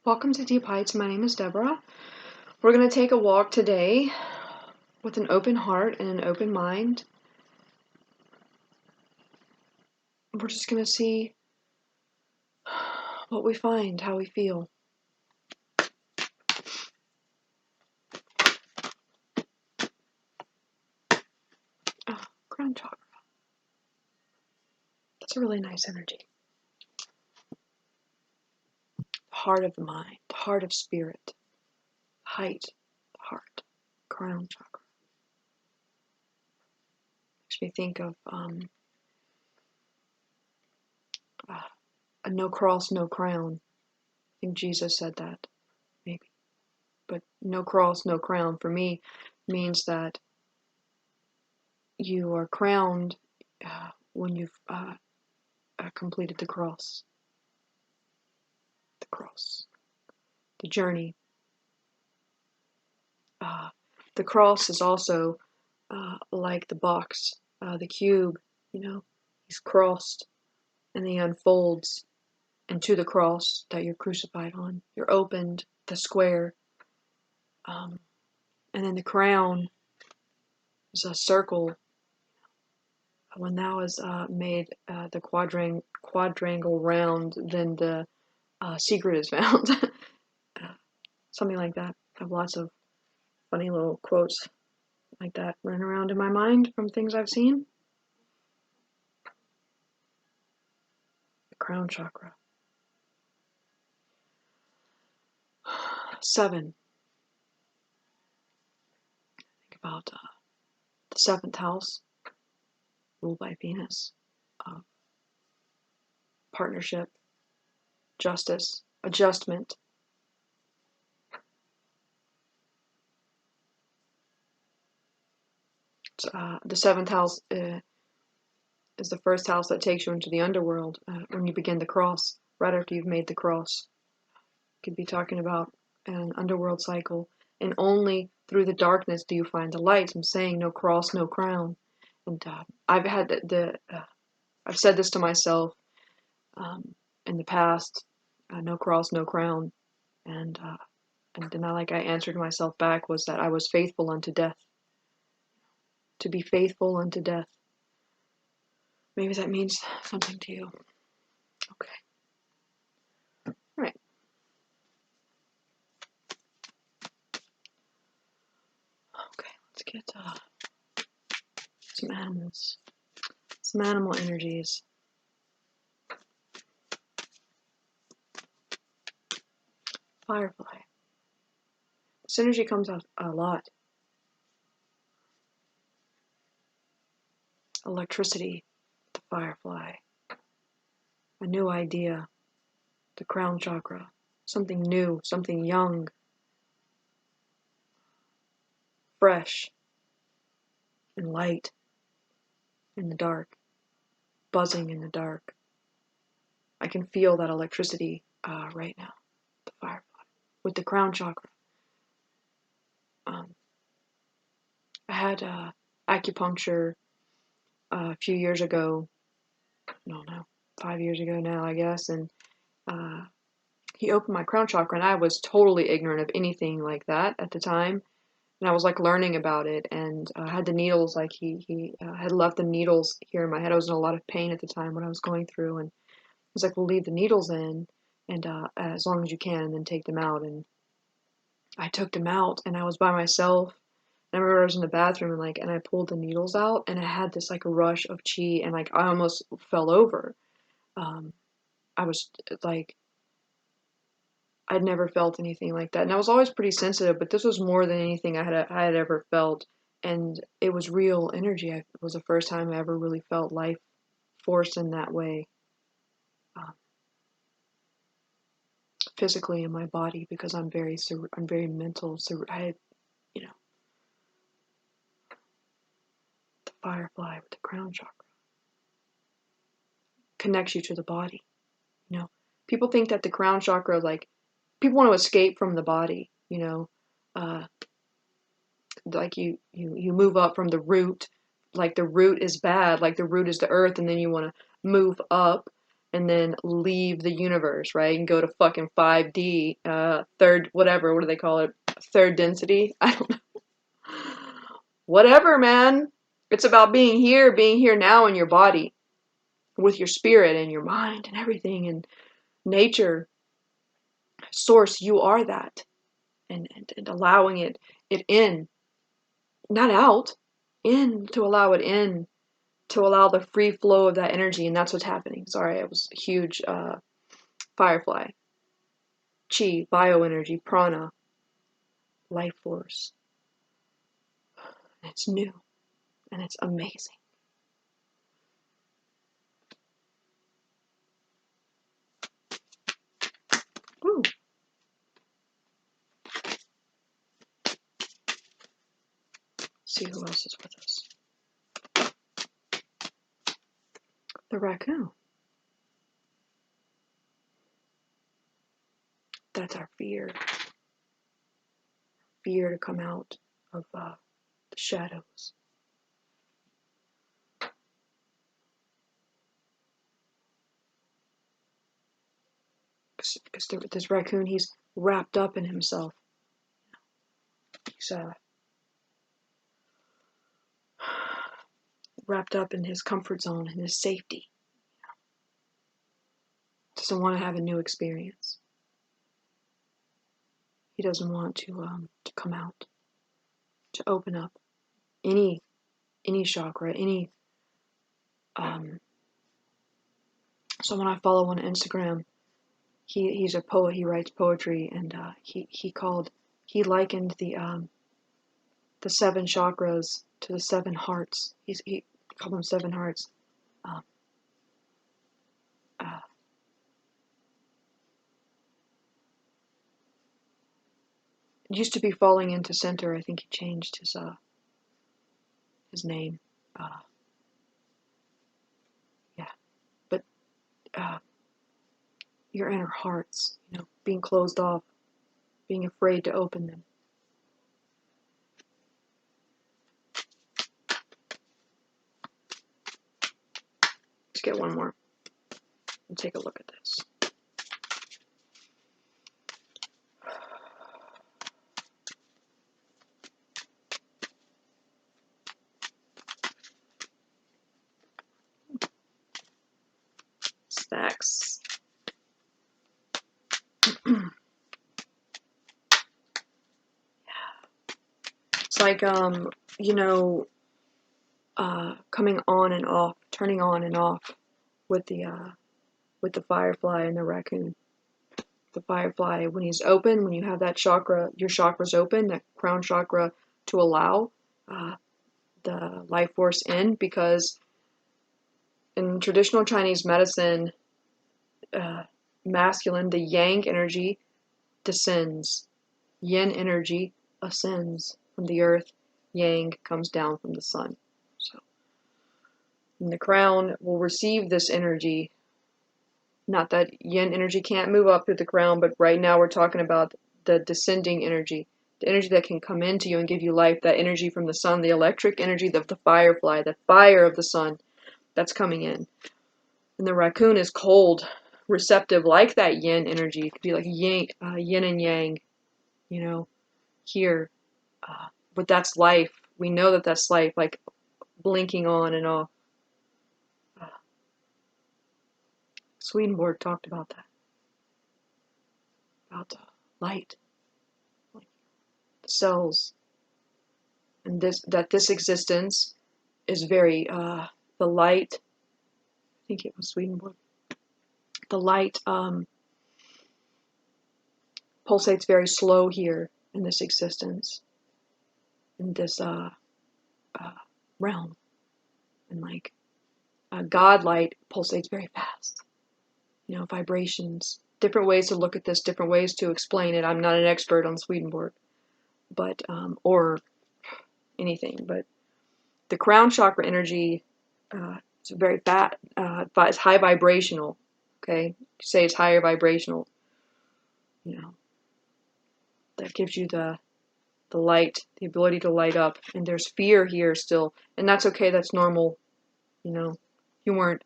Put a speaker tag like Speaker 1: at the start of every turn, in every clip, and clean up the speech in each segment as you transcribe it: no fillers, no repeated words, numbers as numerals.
Speaker 1: Welcome to Deep Heights. My name is Deborah. We're going to take a walk today with an open heart and an open mind. We're just going to see what we find, how we feel. Oh, crown chakra. That's a really nice energy. Heart of the mind, heart of spirit, height, heart, crown chakra. Makes me think of a no cross, no crown. I think Jesus said that, maybe. But no cross, no crown for me means that you are crowned when you've completed the cross, the journey. The cross is also like the box, the cube, he's crossed and he unfolds into the cross that you're crucified on. You're opened, the square, and then the crown is a circle. When thou is made the quadrangle round, then the secret is found. Something like that. I have lots of funny little quotes like that running around in my mind from things I've seen. The crown chakra. 7. Think about the 7th house, ruled by Venus. Partnership, justice, adjustment. The 7th house is the first house that takes you into the underworld when you begin the cross, right after you've made the cross. Could be talking about an underworld cycle, and only through the darkness do you find the light. I'm saying no cross, no crown. And I've had I've said this to myself in the past, no cross, no crown, and then I answered myself back was that I was faithful unto death. To be faithful unto death. Maybe that means something to you. Okay. All right. Okay, let's get some animals. Some animal energies. Firefly. This energy comes out a lot. Electricity, the firefly. A new idea, the crown chakra. Something new, something young. Fresh. And light. In the dark. Buzzing in the dark. I can feel that electricity right now. The firefly. With the crown chakra. I had acupuncture a few years ago. No, 5 years ago now, I guess. And he opened my crown chakra, and I was totally ignorant of anything like that at the time. And I was learning about it, and I had the needles, he had left the needles here in my head. I was in a lot of pain at the time when I was going through, and he was like, we'll leave the needles in, and as long as you can, and then take them out. And I took them out, and I was by myself. And I remember I was in the bathroom, and I pulled the needles out, and I had this a rush of chi, and I almost fell over. I was I'd never felt anything like that, and I was always pretty sensitive, but this was more than anything I had ever felt, and it was real energy. It was the first time I ever really felt life force in that way, physically in my body, because I'm very mental. So the firefly with the crown chakra connects you to the body. People think that the crown chakra, people want to escape from the body. You move up from the root, the root is bad, the root is the earth, and then you want to move up and then leave the universe, right? And go to fucking 5D, third, whatever, what do they call it? Third density? I don't know. Whatever, man. It's about being here now in your body, with your spirit and your mind and everything, and nature, source, you are that. And allowing it in, not out, in, to allow it in, to allow the free flow of that energy, and that's what's happening. Sorry, it was a huge firefly. Chi, bioenergy, prana, life force. And it's new, and it's amazing. Ooh. See who else is with us. The raccoon. That's our fear. Fear to come out of the shadows. Because this raccoon, he's wrapped up in himself. He's wrapped up in his comfort zone and his safety. Doesn't want to have a new experience. He doesn't want to come out, to open up any chakra, any. Someone I follow on Instagram, he's a poet. He writes poetry, and he likened the 7 chakras to the 7 hearts. He called them 7 hearts. It used to be falling into center. I think he changed his name. Yeah, but your inner hearts, being closed off, being afraid to open them. Let's get one more and take a look at this. Stacks. It's like, coming on and off, turning on and off with the firefly and the raccoon. The firefly, when he's open, when you have that chakra, your chakra's open, that crown chakra, to allow the life force in, because in traditional Chinese medicine, masculine, the yang energy descends, yin energy ascends from the earth, yang comes down from the sun. So, and the crown will receive this energy. Not that yin energy can't move up through the crown, but right now we're talking about the descending energy, the energy that can come into you and give you life, that energy from the sun, the electric energy of the firefly, the fire of the sun that's coming in. And the raccoon is cold, receptive, like that yin energy. It could be like yin and yang, here. But that's life. We know that that's life, like blinking on and off. Swedenborg talked about that. About light. Like the cells. And this existence is very, the light, I think it was Swedenborg. The light pulsates very slow here in this existence, in this realm. And like God light pulsates very fast. Vibrations, different ways to look at this, different ways to explain it. I'm not an expert on Swedenborg, but or anything, but the crown chakra energy is very fat, but it's high vibrational. Okay, say it's higher vibrational. That gives you the light, the ability to light up. And there's fear here still, and that's okay. That's normal. You weren't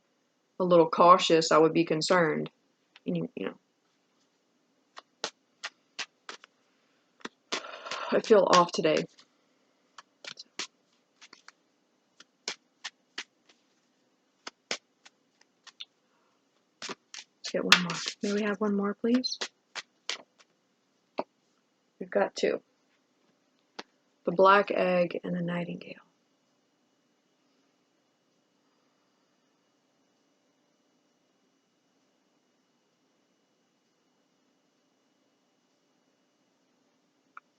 Speaker 1: a little cautious, I would be concerned. You know, I feel off today. Let's get one more. May we have one more, please? We've got two. The black egg and the nightingale.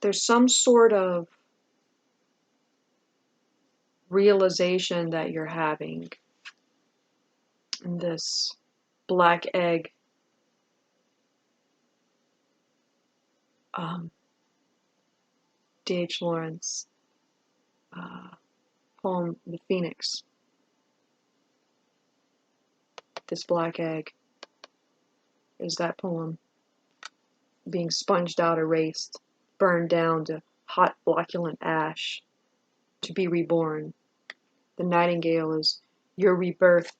Speaker 1: There's some sort of realization that you're having in this black egg D.H. Lawrence poem, The Phoenix. This black egg is that poem being sponged out, erased, burned down to hot flocculent ash to be reborn. The nightingale is your rebirth,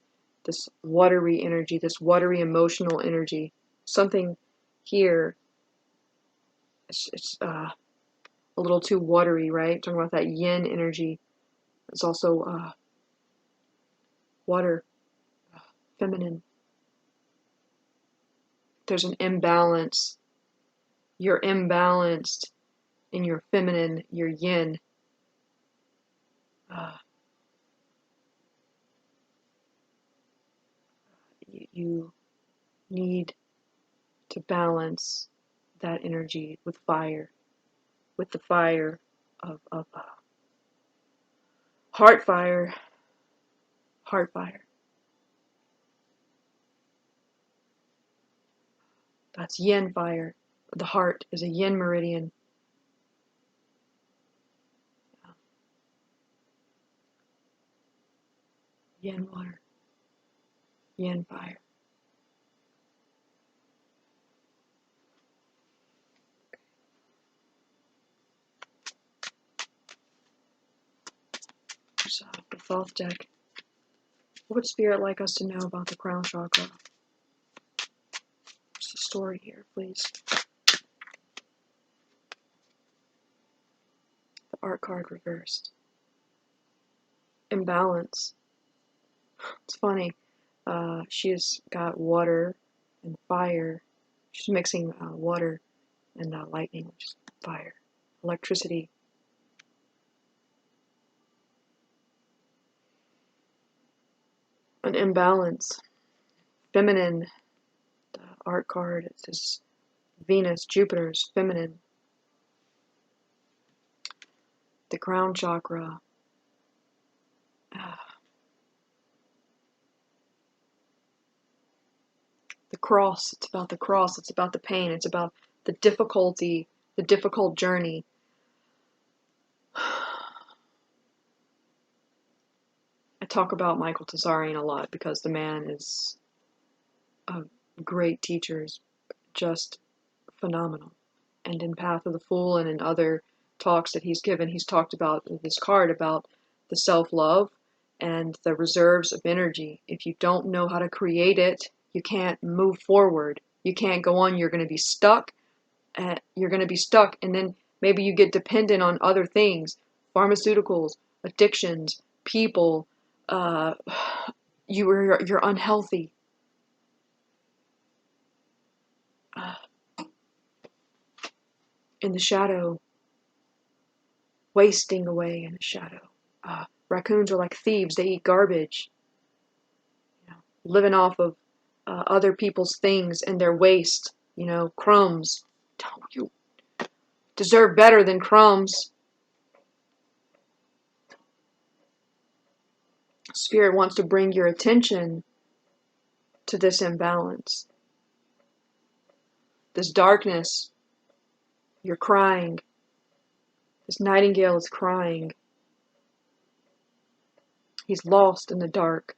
Speaker 1: this watery energy, this watery emotional energy. Something here, it's a little too watery, right? Talking about that yin energy. It's also water, feminine. There's an imbalance. You're imbalanced in your feminine, your yin. You need to balance that energy with fire, with the fire of heart fire, heart fire. That's yin fire. The heart is a yin meridian. Yin water, yin fire. So, the Thoth deck. What would Spirit like us to know about the crown chakra? What's the story here, please? The art card reversed. Imbalance. It's funny. She's got water and fire. She's mixing water and lightning, which is fire. Electricity. An imbalance. Feminine. The art card, it says Venus, Jupiter's feminine. The crown chakra. The cross. It's about the cross. It's about the pain. It's about the difficulty, the difficult journey. I talk about Michael Tazarian a lot because the man is a great teacher, just phenomenal. And in Path of the Fool and in other talks that he's given, he's talked about this card about the self-love and the reserves of energy. If you don't know how to create it, you can't move forward. You can't go on. You're going to be stuck. And then maybe you get dependent on other things, pharmaceuticals, addictions, people. You're unhealthy. In the shadow, wasting away in the shadow. Raccoons are like thieves. They eat garbage. Living off of other people's things and their waste. Crumbs. You deserve better than crumbs. Spirit wants to bring your attention to this imbalance. This darkness. You're crying. This nightingale is crying. He's lost in the dark,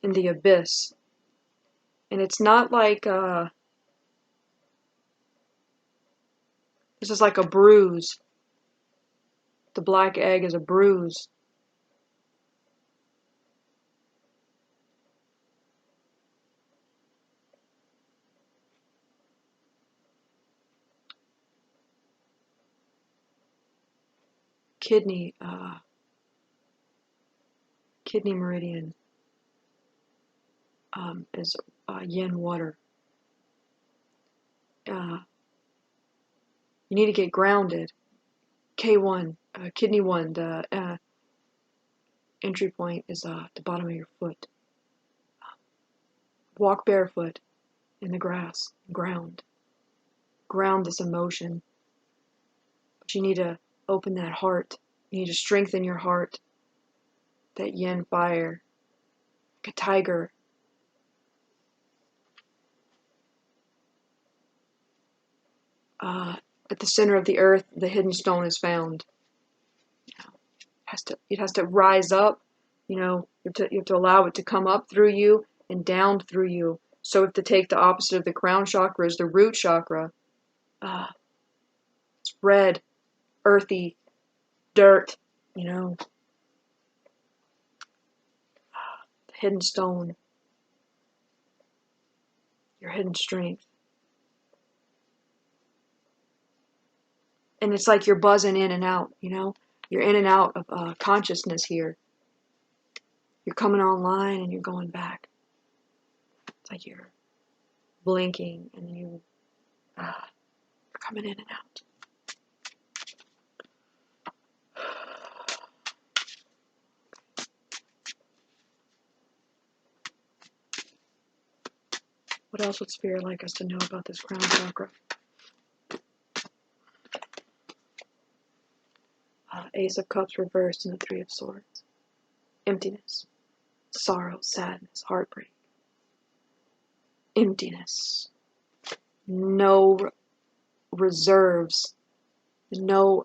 Speaker 1: in the abyss. And it's not like, this is like a bruise. The black egg is a bruise. kidney meridian is yin water. You need to get grounded. K1, kidney 1, the entry point is the bottom of your foot. Walk barefoot in the grass. Ground this emotion. But you need to open that heart. You need to strengthen your heart. That yin fire, like a tiger. At the center of the earth, the hidden stone is found. It has to rise up. You have to allow it to come up through you and down through you. So if to take the opposite of the crown chakra is the root chakra, it's red, earthy, dirt. The hidden stone, your hidden strength. And it's like you're buzzing in and out, You're in and out of consciousness here. You're coming online and you're going back. It's like you're blinking and then you're coming in and out. What else would Spirit like us to know about this crown chakra? Ace of Cups reversed and the Three of Swords. Emptiness, sorrow, sadness, heartbreak. Emptiness. No reserves. No,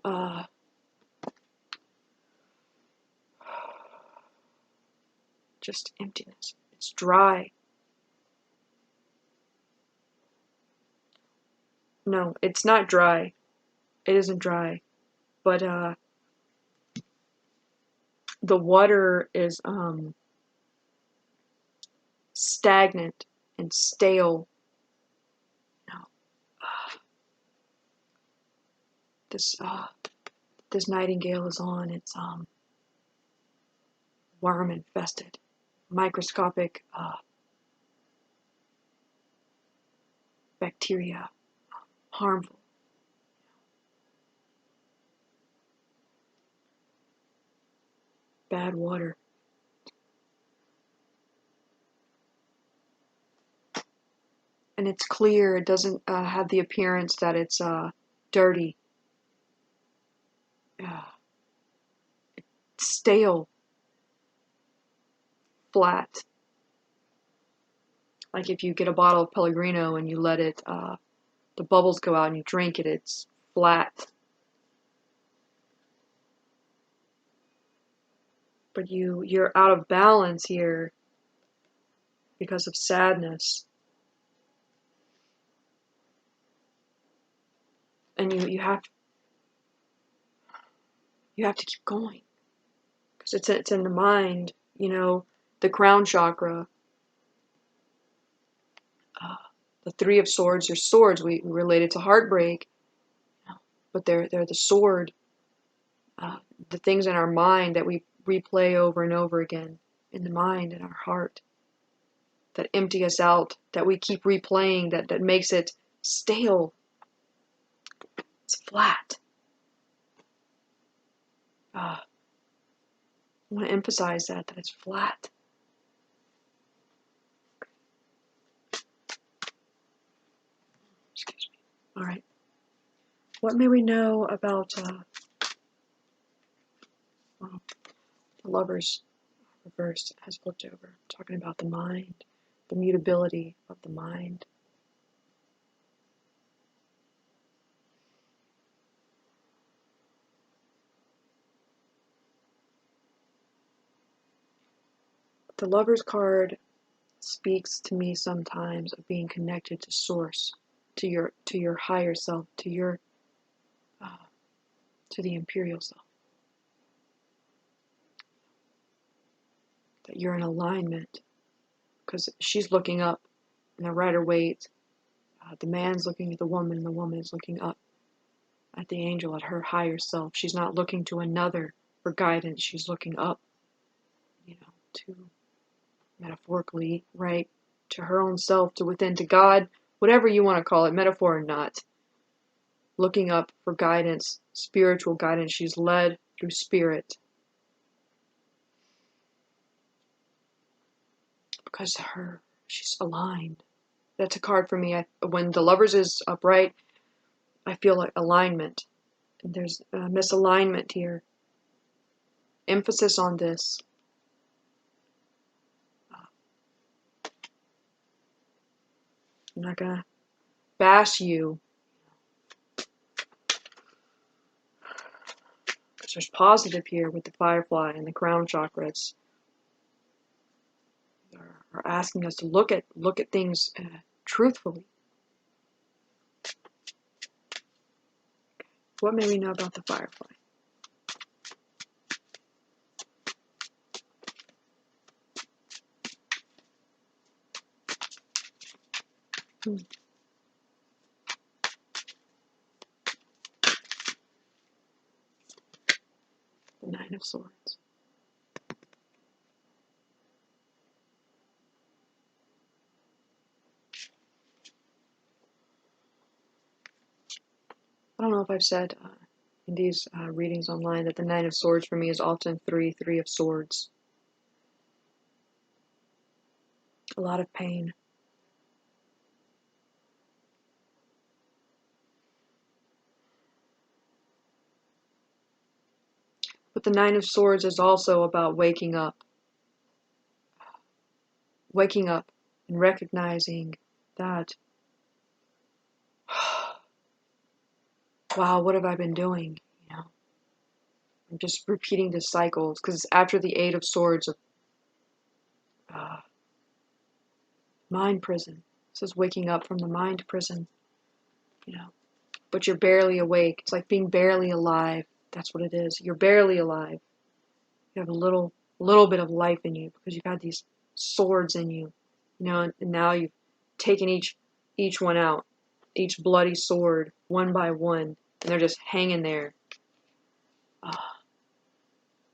Speaker 1: just emptiness. It's dry. No, it's not dry. It isn't dry. But, the water is, stagnant and stale. This nightingale is on. It's, worm infested. Microscopic, bacteria. Harmful. Bad water. And it's clear. It doesn't have the appearance that it's dirty. It's stale. Flat. Like if you get a bottle of Pellegrino and you let it, the bubbles go out and you drink it, it's flat. But you're out of balance here because of sadness. And you have to keep going. Because it's in the mind, the crown chakra. The Three of Swords are swords. We relate it to heartbreak. But they're the sword. The things in our mind that we replay over and over again. In the mind, in our heart. That empty us out. That we keep replaying. That makes it stale. It's flat. I want to emphasize that it's flat. Excuse me. All right. What may we know about the Lovers reversed has flipped over, talking about the mind, the mutability of the mind. The Lovers card speaks to me sometimes of being connected to Source, to your higher self, to the Imperial self. That you're in alignment, because she's looking up, and the Rider-Waite, the man's looking at the woman is looking up, at the angel, at her higher self. She's not looking to another for guidance. She's looking up, to metaphorically, right, to her own self, to within, to God, whatever you want to call it, metaphor or not. Looking up for guidance, spiritual guidance. She's led through spirit. Because she's aligned. That's a card for me. When the Lovers is upright, I feel like alignment. There's a misalignment here. Emphasis on this. I'm not gonna bash you. Because there's positive here with the Firefly and the crown chakras. Are asking us to look at things truthfully. What may we know about the Firefly? The Nine of Swords. I don't know if I've said in these readings online that the Nine of Swords for me is often three of Swords. A lot of pain. But the Nine of Swords is also about waking up. Waking up and recognizing that, wow, what have I been doing? I'm just repeating this cycle. Because after the Eight of Swords of mind prison. This is waking up from the mind prison. But you're barely awake. It's like being barely alive. That's what it is. You're barely alive. You have a little bit of life in you because you've had these swords in you, and now you've taken each one out, each bloody sword one by one, and they're just hanging there.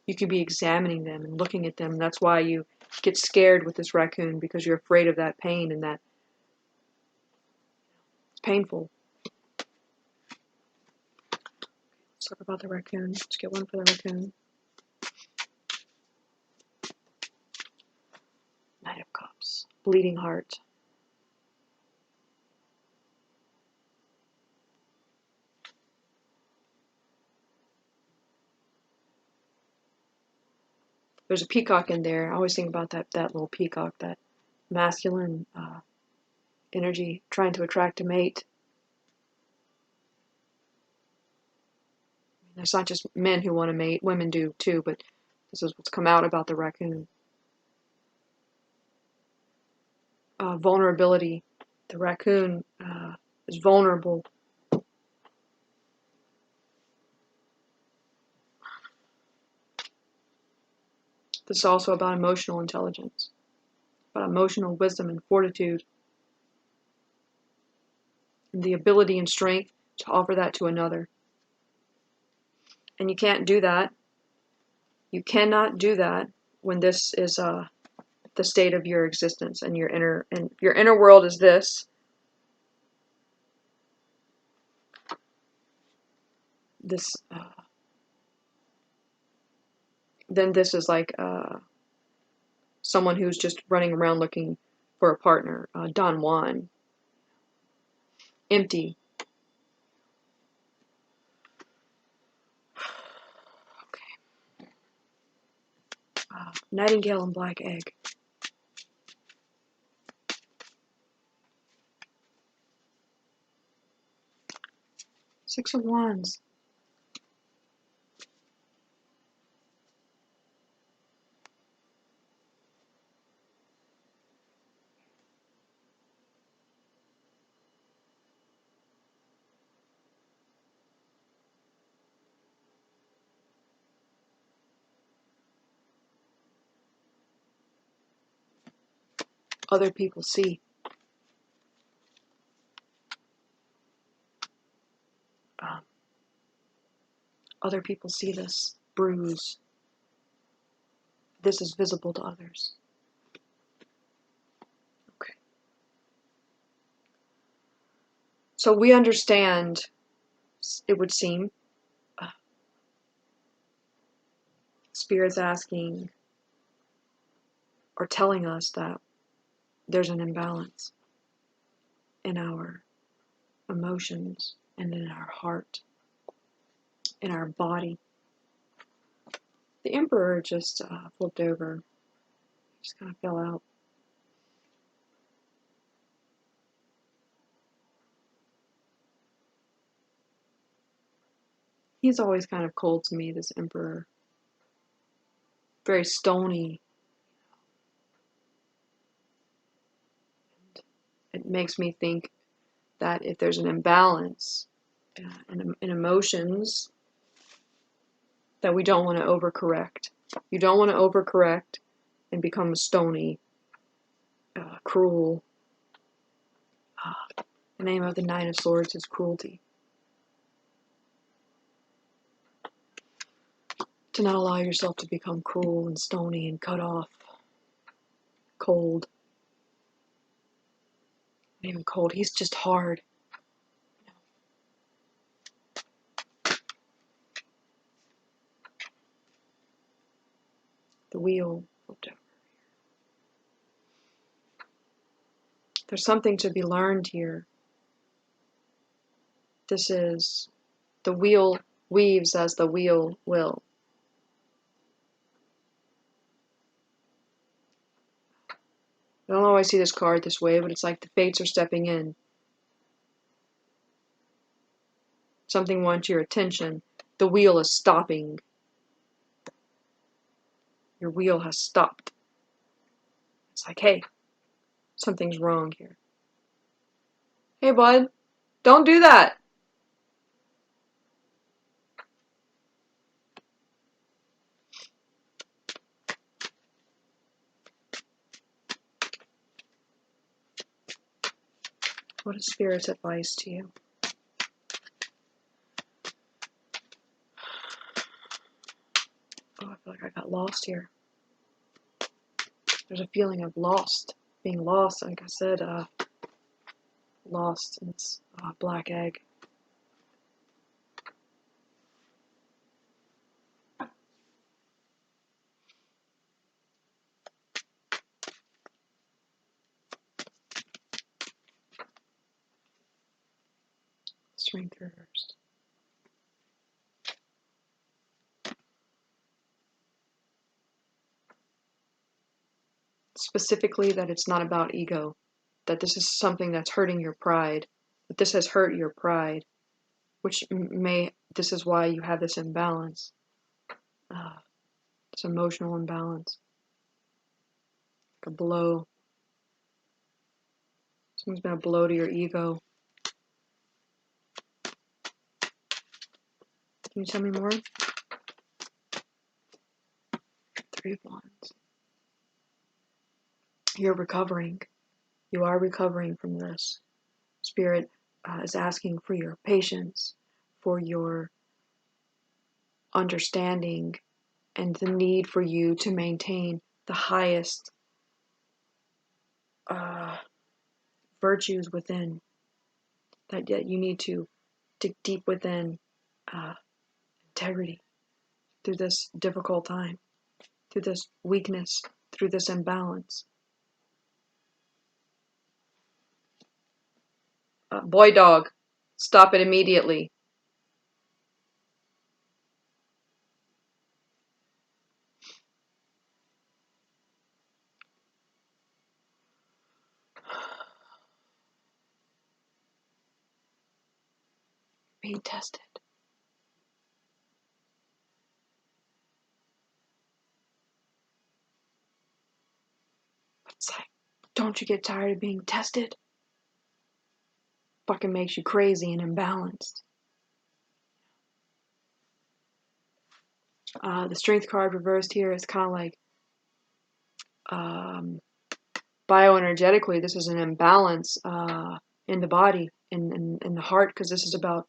Speaker 1: You could be examining them and looking at them. That's why you get scared with this raccoon, because you're afraid of that pain, and that it's painful. Let's talk about the raccoon. Let's get one for the raccoon. Knight of Cups. Bleeding heart. There's a peacock in there. I always think about that little peacock, that masculine energy trying to attract a mate. It's not just men who want to mate, women do too, but this is what's come out about the raccoon. Vulnerability. The raccoon is vulnerable. This is also about emotional intelligence, about emotional wisdom and fortitude, and the ability and strength to offer that to another. And you can't do that. You cannot do that when this is the state of your existence, and your inner world is this. Then this is like someone who's just running around looking for a partner. Don Juan. Empty. Okay. Nightingale and Black Egg. Six of Wands. Other people see. Other people see this bruise. This is visible to others. Okay. So we understand, it would seem, Spirit's asking or telling us that there's an imbalance in our emotions and in our heart, in our body. The Emperor just flipped over, just kind of fell out. He's always kind of cold to me, this Emperor. Very stony. It makes me think that if there's an imbalance in emotions, that we don't want to overcorrect. You don't want to overcorrect and become stony, cruel. The name of the Nine of Swords is cruelty. To not allow yourself to become cruel and stony and cut off, cold. Not even cold, he's just hard. The wheel flipped over. There's something to be learned here. This is, the wheel weaves as the wheel will. I don't always see this card this way, but it's like the fates are stepping in. Something wants your attention. The wheel is stopping. Your wheel has stopped. It's like, hey, something's wrong here. Hey, bud, don't do that. What is Spirit's advice to you? Oh, I feel like I got lost here. There's a feeling of lost, being lost. Like I said, lost. And it's black egg. Strength reversed. Specifically, that it's not about ego. That this is something that's hurting your pride. That this has hurt your pride. Which this is why you have this imbalance. This emotional imbalance. Like a blow. Something's been a blow to your ego. Can you tell me more? Three of Wands. You're recovering. You are recovering from this. Spirit is asking for your patience, for your understanding, and the need for you to maintain the highest virtues within. That you need to dig deep within integrity through this difficult time, through this weakness, through this imbalance. Boy dog, stop it immediately. Being tested. But it's like, don't you get tired of being tested? Fucking makes you crazy and imbalanced. The strength card reversed here is kind of like bioenergetically, this is an imbalance in the body, in the heart, because this is about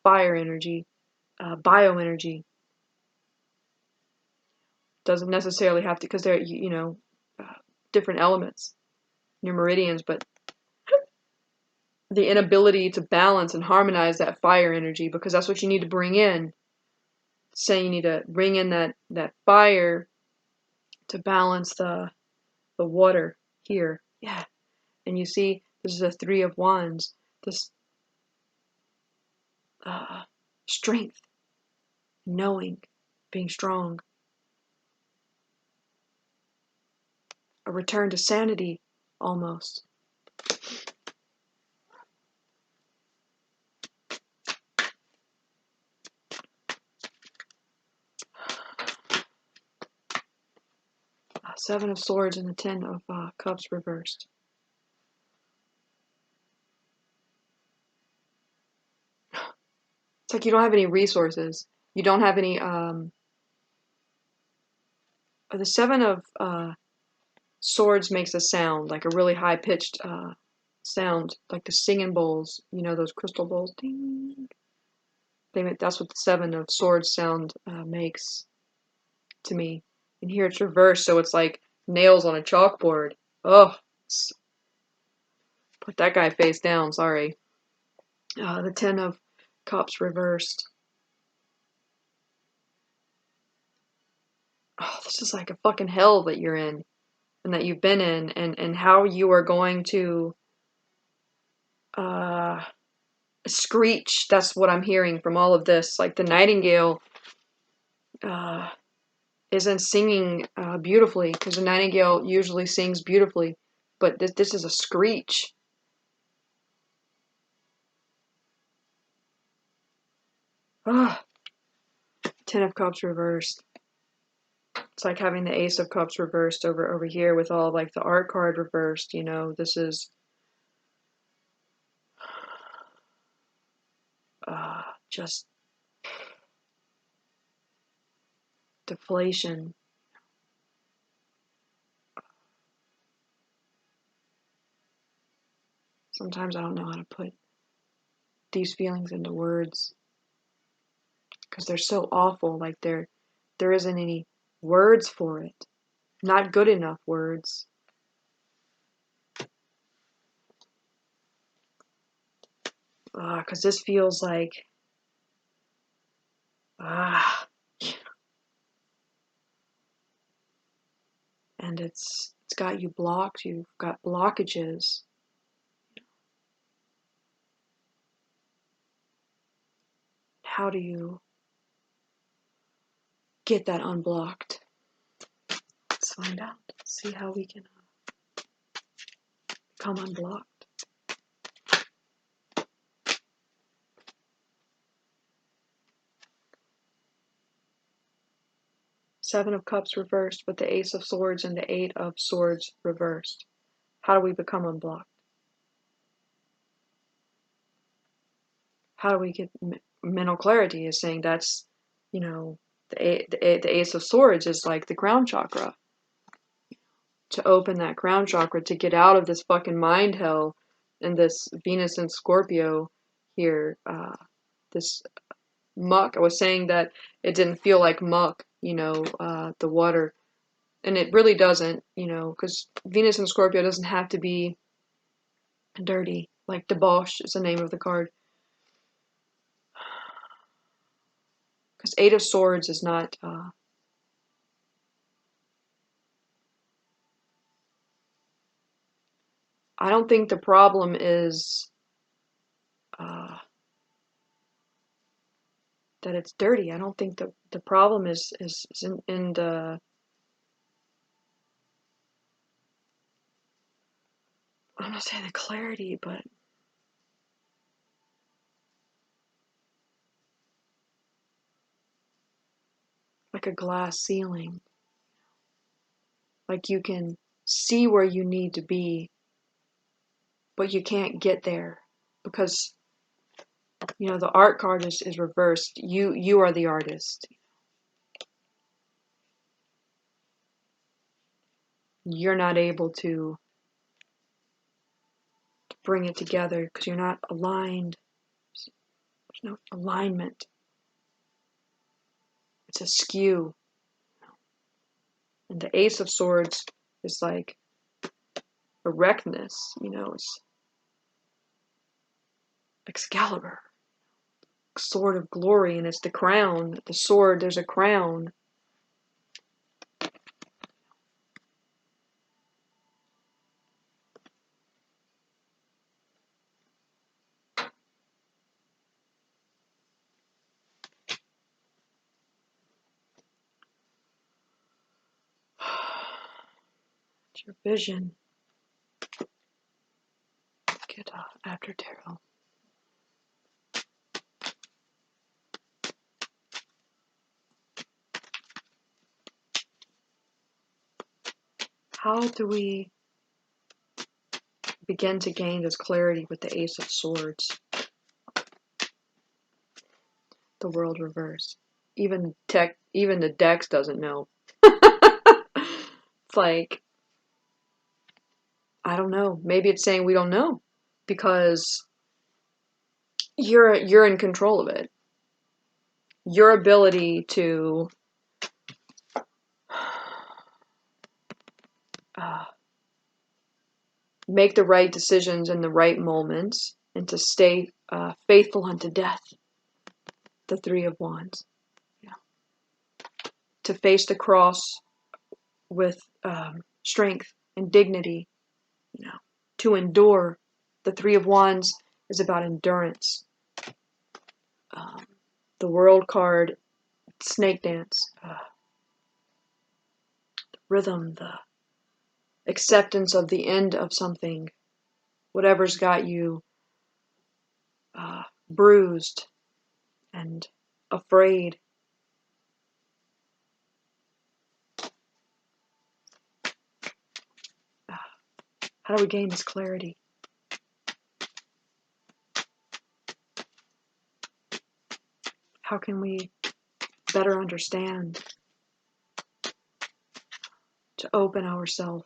Speaker 1: fire energy. bioenergy. Doesn't necessarily have to, because they're, different elements, your meridians, but the inability to balance and harmonize that fire energy, because that's what you need to bring in. Saying you need to bring in that fire to balance the water here. Yeah. And you see, this is a 3 of Wands. This strength, knowing, being strong. A return to sanity, almost. Seven of Swords and the 10 of Cups reversed. It's like you don't have any resources. You don't have any, the 7 of Swords makes a sound, like a really high-pitched sound, like the singing bowls, those crystal bowls. Ding. That's what the 7 of Swords sound makes to me. And here it's reversed, so it's like nails on a chalkboard. Oh, put that guy face down, sorry. The 10 of Cups reversed. Oh, this is like a fucking hell that you're in, and that you've been in, and how you are going to screech. That's what I'm hearing from all of this. Like the nightingale isn't singing beautifully, because the nightingale usually sings beautifully, but this is a screech. Ah, 10 of Cups reversed. It's like having the Ace of Cups reversed over here with all like the art card reversed. This is just deflation. Sometimes I don't know how to put these feelings into words, because they're so awful. Like there isn't any words for it. Not good enough words. Because this feels like and it's got you blocked. You've got blockages. How do you get that unblocked? Let's find out. See how we can become unblocked. Seven of Cups reversed with the Ace of Swords and the 8 of Swords reversed. How do we become unblocked? How do we get mental clarity? Is saying that's, the Ace of Swords is like the crown chakra. To open that crown chakra, to get out of this fucking mind hell and this Venus and Scorpio here, this muck. I was saying that it didn't feel like muck, the water. And it really doesn't, because Venus and Scorpio doesn't have to be dirty. Like debauch is the name of the card. Because 8 of Swords is not, I don't think the problem is that it's dirty. I don't think the problem is in the, I'm not saying the clarity, but like a glass ceiling. Like you can see where you need to be, but you can't get there because, the art card is reversed. You are the artist. You're not able to bring it together because you're not aligned. There's no alignment. it's askew. And the Ace of Swords is like erectness, it's Excalibur, sword of glory, and it's the crown. The sword, there's a crown. It's your vision. Get after tarot. How do we begin to gain this clarity with the Ace of Swords? The world reverse. Even the Dex doesn't know. It's like, I don't know. Maybe it's saying we don't know because you're in control of it. Your ability to make the right decisions in the right moments and to stay faithful unto death. The Three of Wands. Yeah. To face the cross with strength and dignity. To endure. The Three of Wands is about endurance. The World card, snake dance. The rhythm, the acceptance of the end of something. Whatever's got you bruised and afraid. How do we gain this clarity? How can we better understand? To open ourselves.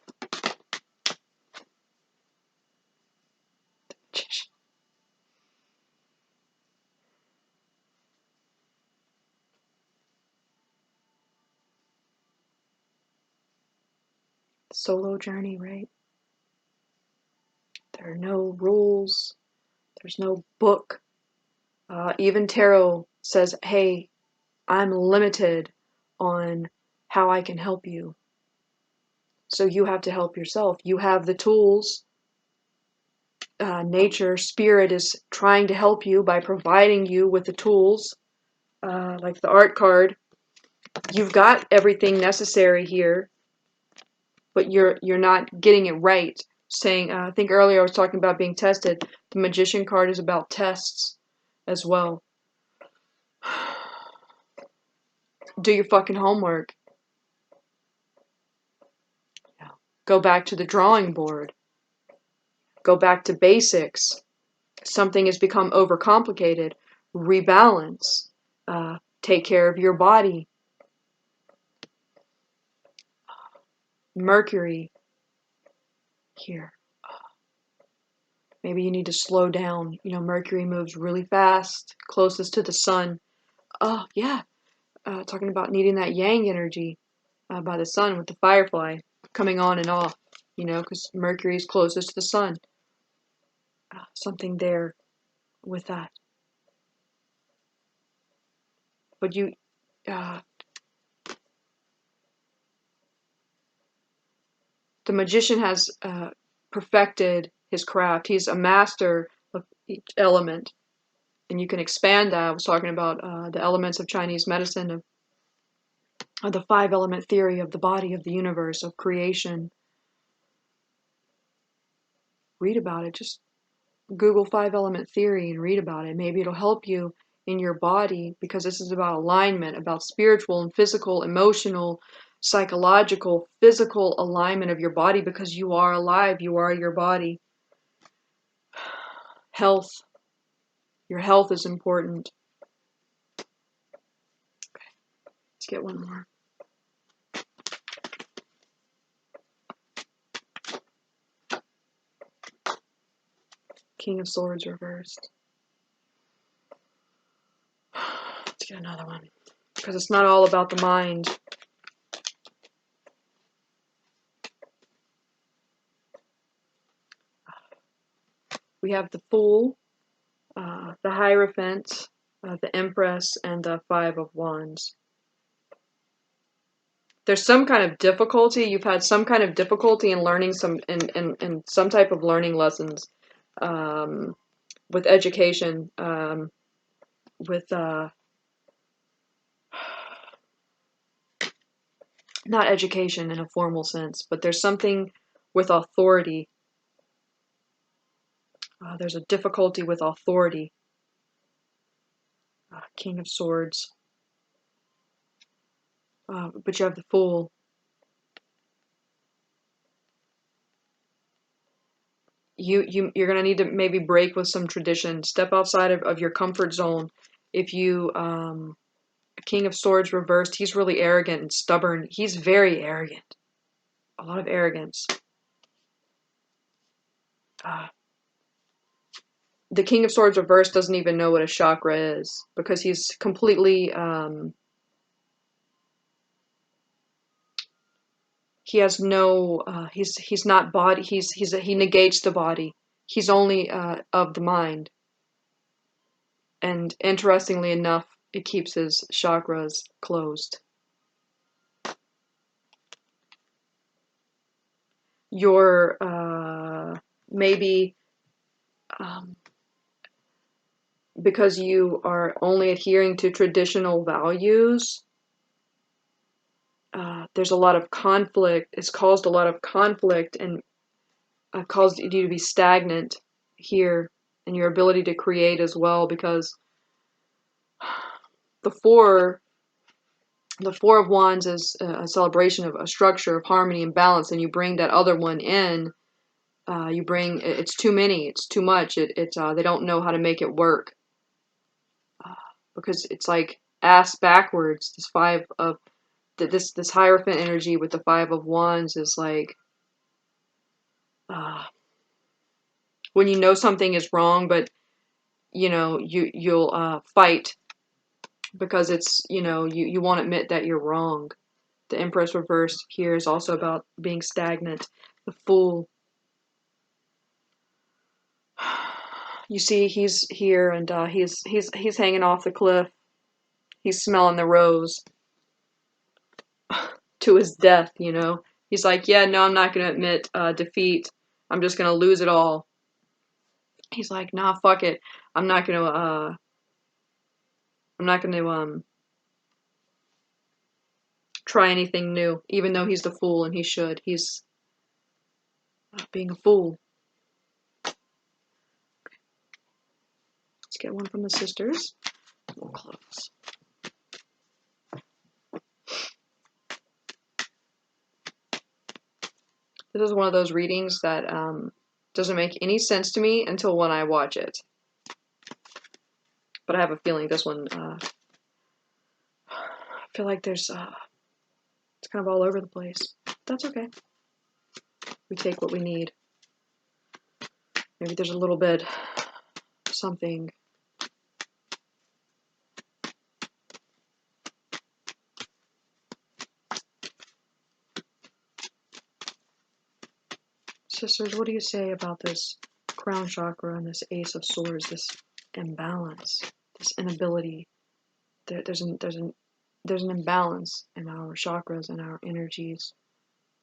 Speaker 1: Solo journey, right? There are no rules. There's no book. Even tarot says, hey, I'm limited on how I can help you. So you have to help yourself. You have the tools. Nature, spirit is trying to help you by providing you with the tools. Like the art card. You've got everything necessary here, but you're not getting it right. Saying, I think earlier I was talking about being tested. The Magician card is about tests as well. Do your fucking homework. Go back to the drawing board. Go back to basics. Something has become overcomplicated. Rebalance. Take care of your body. Mercury. Here. Maybe you need to slow down. Mercury moves really fast, closest to the sun. Oh, yeah. Talking about needing that yang energy by the sun with the firefly coming on and off, because Mercury is closest to the sun. Something there with that. But the magician has perfected his craft. He's a master of each element. And you can expand that. I was talking about the elements of Chinese medicine, of the 5-element theory of the body, of the universe, of creation. Read about it. Just Google 5-element theory and read about it. Maybe it'll help you in your body, because this is about alignment, about spiritual and physical, emotional, psychological, physical alignment of your body, because you are alive. You are your body. Health. Your health is important. Okay, let's get one more. King of Swords reversed. Let's get another one. because it's not all about the mind. We have the Fool, the Hierophant, the Empress, and the Five of Wands. There's some kind of difficulty. You've had some kind of difficulty in learning in some type of learning lessons, with education, with not education in a formal sense, but there's something with authority. There's a difficulty with authority. King of Swords. But you have the Fool. You're gonna need to maybe break with some tradition. Step outside of your comfort zone. If you King of Swords reversed, he's really arrogant and stubborn. He's very arrogant. A lot of arrogance. The King of Swords reversed doesn't even know what a chakra is because he's completely he has no he's not body, he negates the body. He's only of the mind. And interestingly enough, it keeps his chakras closed. You're maybe because you are only adhering to traditional values, there's a lot of conflict. It's caused a lot of conflict and caused you to be stagnant here in your ability to create as well, because the four of Wands is a celebration of a structure of harmony and balance, and you bring that other one in. You bring it's too many, it's too much. They don't know how to make it work because it's like ass backwards. This five of this Hierophant energy with the Five of Wands is like when you know something is wrong, but you'll fight because it's you won't admit that you're wrong. The Empress reversed here is also about being stagnant. The Fool. You see, he's here and he's hanging off the cliff. He's smelling the rose to his death. He's like, yeah, no, I'm not gonna admit defeat. I'm just gonna lose it all. He's like, nah, fuck it. I'm not gonna try anything new, even though he's the Fool and he should. He's being a fool. Let's get one from the sisters. We'll close. This is one of those readings that doesn't make any sense to me until when I watch it. But I have a feeling this one, I feel like there's, it's kind of all over the place. That's okay. We take what we need. Maybe there's a little bit something. Sisters, what do you say about this crown chakra and this Ace of Swords, this imbalance, this inability? There's an imbalance in our chakras and our energies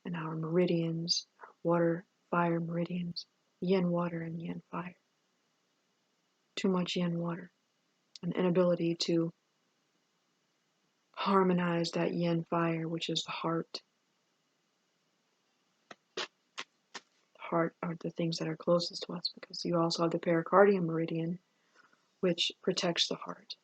Speaker 1: and our meridians, water, fire meridians, yin water and yin fire. Too much yin water, an inability to harmonize that yin fire, which is the heart. Heart are the things that are closest to us, because you also have the pericardium meridian, which protects the heart.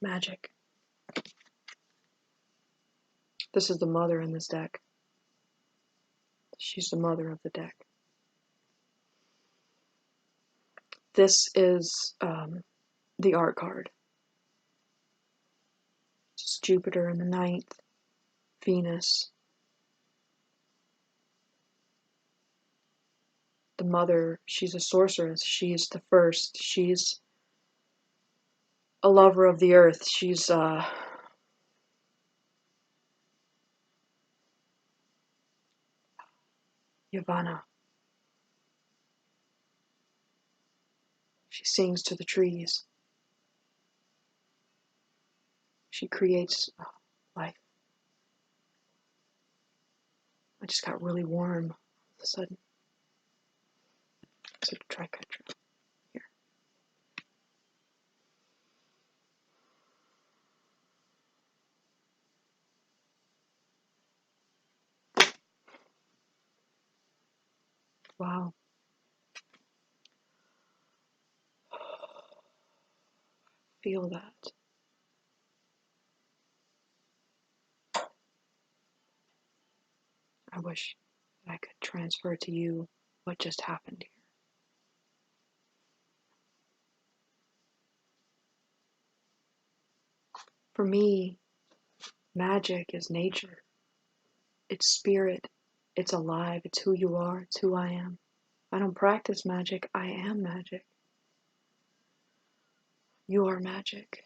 Speaker 1: Magic. This is the mother in this deck. She's the mother of the deck. This is the art card. It's Jupiter in the ninth, Venus, the mother. She's a sorceress. She's the first. She's a lover of the earth. She's Yavanna. She sings to the trees. She creates life. I just got really warm all of a sudden. So try control here. Wow. Feel that. I wish that I could transfer to you what just happened here. For me, magic is nature. It's spirit. It's alive. It's who you are. It's who I am. I don't practice magic. I am magic. You are magic.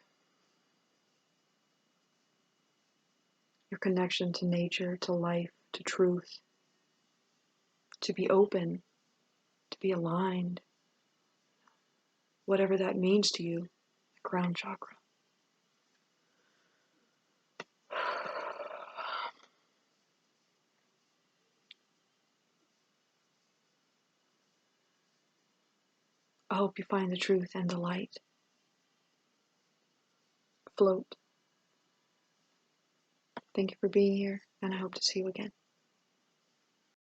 Speaker 1: Your connection to nature, to life, to truth, to be open, to be aligned, whatever that means to you, the crown chakra. I hope you find the truth and the light. Float. Thank you for being here, and I hope to see you again.